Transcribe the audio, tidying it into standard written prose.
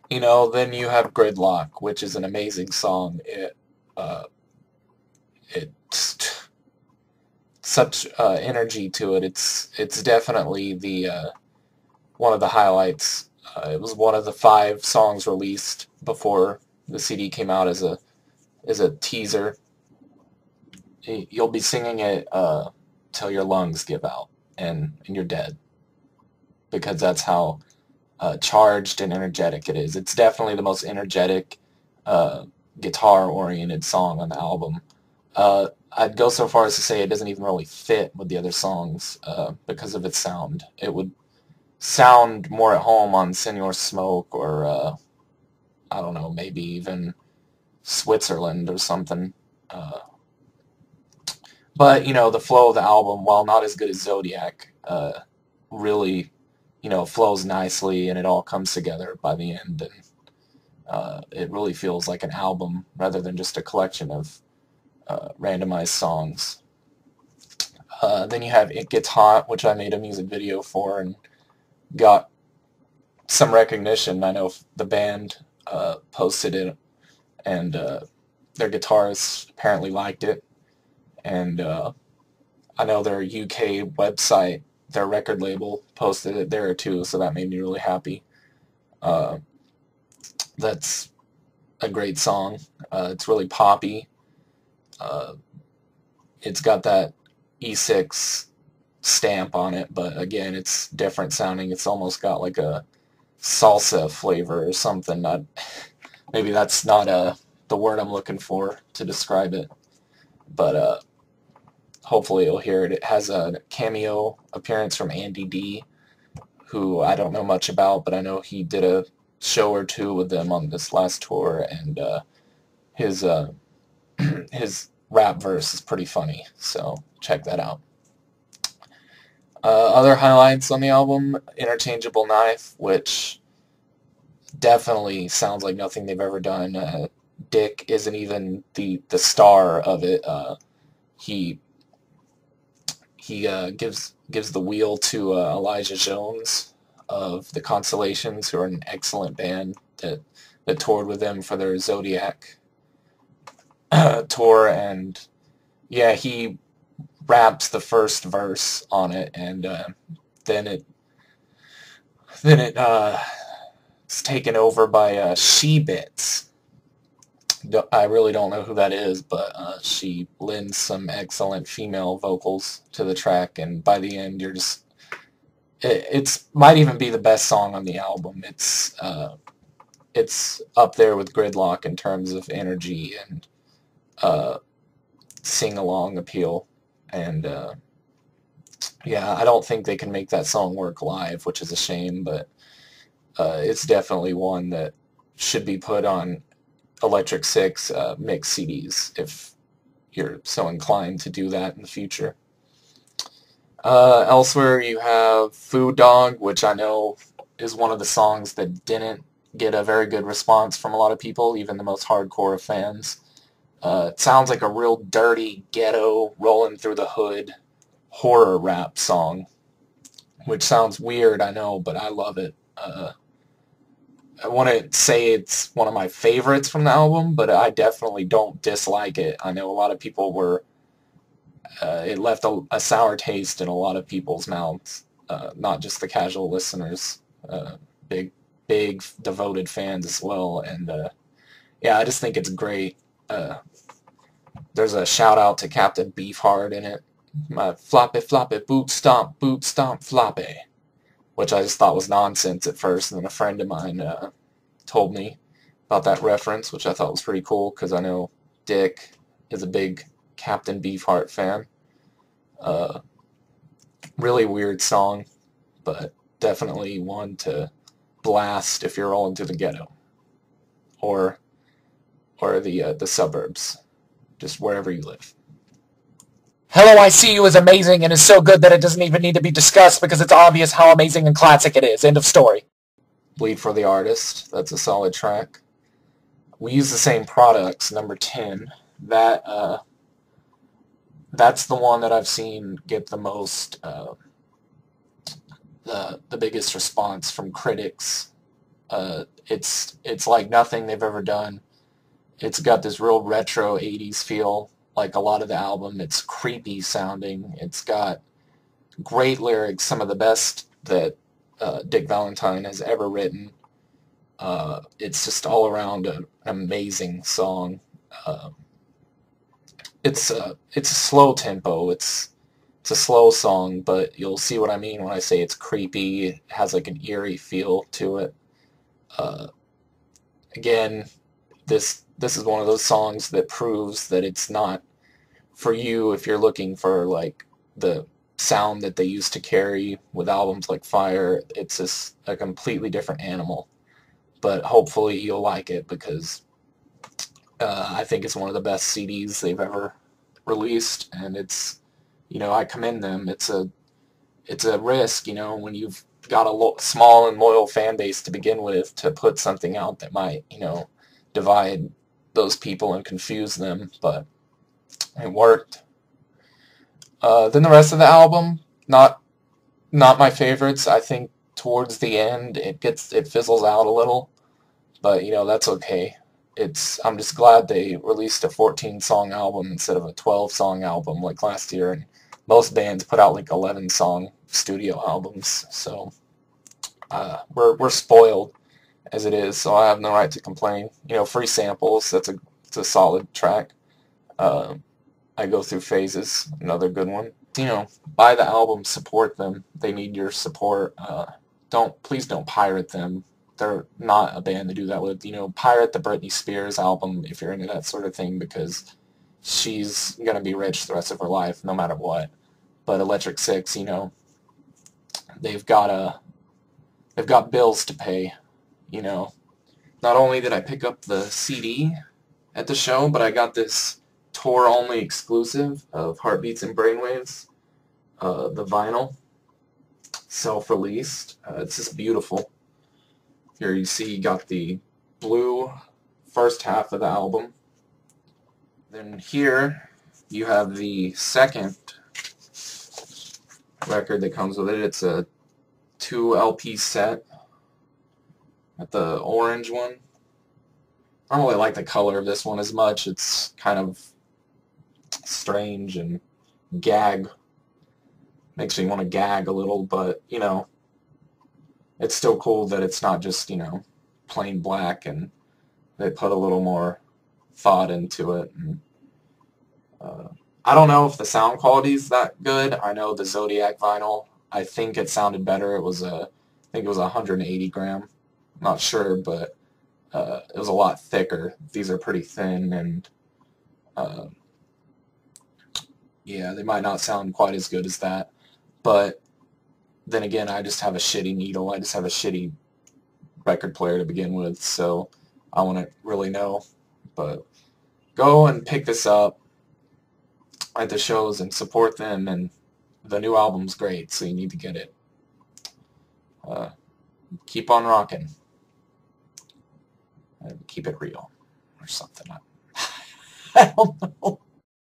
You know, then you have Gridlock, which is an amazing song. Uh, it's such energy to it. It's definitely the one of the highlights. It was one of the 5 songs released before the CD came out as a teaser. You'll be singing it till your lungs give out and you're dead, because that's how charged and energetic it is. It's definitely the most energetic guitar-oriented song on the album. I'd go so far as to say it doesn't even really fit with the other songs because of its sound. It would sound more at home on Senor Smoke or, I don't know, maybe even Switzerland or something. But, you know, the flow of the album, while not as good as Zodiac, really, you know, flows nicely and it all comes together by the end. And it really feels like an album rather than just a collection of randomized songs. Then you have It Gets Hot, which I made a music video for and got some recognition. I know the band posted it, and their guitarist apparently liked it. And I know their UK website, their record label, posted it there too, so that made me really happy. Uh, that's a great song. It's really poppy. Uh, it's got that E6 stamp on it, but again, it's different sounding. It's almost got like a salsa flavor or something. Maybe that's not the word I'm looking for to describe it, but hopefully you'll hear it. It has a cameo appearance from Andy D, who I don't know much about, but I know he did a show or two with them on this last tour, and his his rap verse is pretty funny, so check that out. Other highlights on the album, Interchangeable Knife, which definitely sounds like nothing they've ever done. Dick isn't even the star of it. He gives the wheel to Elijah Jones of the Constellations, who are an excellent band that toured with them for their Zodiac tour, and yeah, he raps the first verse on it, and then it then it it's taken over by She Bits. I really don't know who that is, but she lends some excellent female vocals to the track, and by the end, you're just it's might even be the best song on the album. It's up there with Gridlock in terms of energy and uh, sing-along appeal, and yeah, I don't think they can make that song work live, which is a shame, but it's definitely one that should be put on Electric Six mix CDs if you're so inclined to do that in the future. Elsewhere, you have Food Dog, which I know is one of the songs that didn't get a very good response from a lot of people, even the most hardcore of fans. It sounds like a real dirty, ghetto, rolling through the hood horror rap song, which sounds weird, I know, but I love it. I want to say it's one of my favorites from the album, but I definitely don't dislike it. I know a lot of people were, it left a sour taste in a lot of people's mouths, not just the casual listeners, big, big, devoted fans as well, and yeah, I just think it's great. There's a shout out to Captain Beefheart in it. My floppy, floppy, boot stomp, floppy, which I just thought was nonsense at first, and then a friend of mine told me about that reference, which I thought was pretty cool, because I know Dick is a big Captain Beefheart fan. Uh, really weird song, but definitely one to blast if you're rolling through the ghetto, or the suburbs, just wherever you live. Hello, I See You is amazing and is so good that it doesn't even need to be discussed because it's obvious how amazing and classic it is. End of story. Bleed for the Artist, that's a solid track. We Use the Same Products, number 10. That's the one that I've seen get the most, the biggest response from critics It's like nothing they've ever done. It's got this real retro 80s feel, like a lot of the album. It's creepy sounding. It's got great lyrics, some of the best that Dick Valentine has ever written. It's just all around an amazing song. Uh, it's a slow tempo. It's a slow song, but you'll see what I mean when I say it's creepy. It has like an eerie feel to it. Uh, Again, this is one of those songs that proves that it's not for you if you're looking for like the sound that they used to carry with albums like Fire. It's just a completely different animal. But hopefully you'll like it because I think it's one of the best CDs they've ever released, and I commend them. It's a risk, when you've got a small and loyal fan base to begin with, to put something out that might, divide those people and confuse them, but it worked. Then the rest of the album, not my favorites. I think towards the end it fizzles out a little, but that's okay. I'm just glad they released a 14-song album instead of a 12-song album like last year, and most bands put out like 11-song studio albums. So we're spoiled as it is, so I have no right to complain. Free Samples, it's a solid track. Uh, I Go Through Phases, another good one. Buy the album, support them. They need your support. Please don't pirate them. They're not a band to do that with. Pirate the Britney Spears album if you're into that sort of thing, because she's gonna be rich the rest of her life no matter what. But Electric Six, they've got they've got bills to pay. Not only did I pick up the CD at the show, but I got this tour-only exclusive of Heartbeats and Brainwaves, the vinyl, self-released. It's just beautiful. Here you see you got the blue first half of the album. Then here you have the second record that comes with it. It's a 2 LP set. Got the orange one. I don't really like the color of this one as much. It's kind of strange and gag. Makes me want to gag a little, but, it's still cool that it's not just, plain black, and they put a little more thought into it. And, I don't know if the sound quality is that good. I know the Zodiac vinyl, I think it sounded better. I think it was 180 gram. Not sure, but it was a lot thicker. These are pretty thin, and yeah, they might not sound quite as good as that. But then again, I just have a shitty needle. I just have a shitty record player to begin with, so I wouldn't really know. But go and pick this up at the shows and support them, and the new album's great, so you need to get it. Keep on rocking. And keep it real. Or something. I don't know.